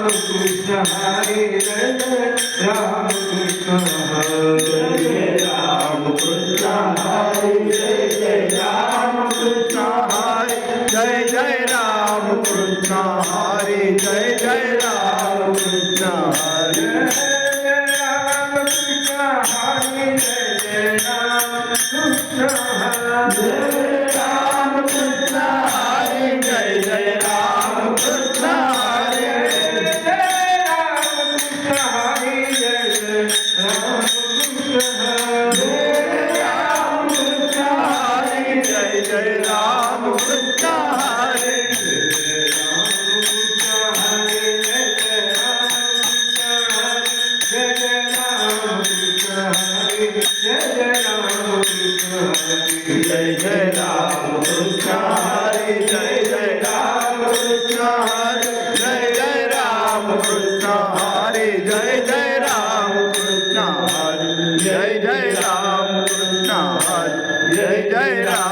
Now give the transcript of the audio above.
कृष्ण हरे जय जय राम कृष्ण हरे जय राम कृष्ण हरे जय जय राम कृष्ण हरे जय जय राम कृष्ण हरे जय जय राम कृष्ण हरे राम कृष्ण हरे जय जय राम कृष्ण हरे राम कृष्ण हरे जय जय राम कृष्ण हरे जय राम कृष्ण हरे जय जय राम कृष्ण हरे राम कृष्ण हरे जय जय राम कृष्ण हरे जय जय राम कृष्ण हरे जय जय राम कृष्ण हरे जय जय राम कृष्ण हरे जय जय राम कृष्ण हरे जय जय राम कृष्ण हरे जय जय राम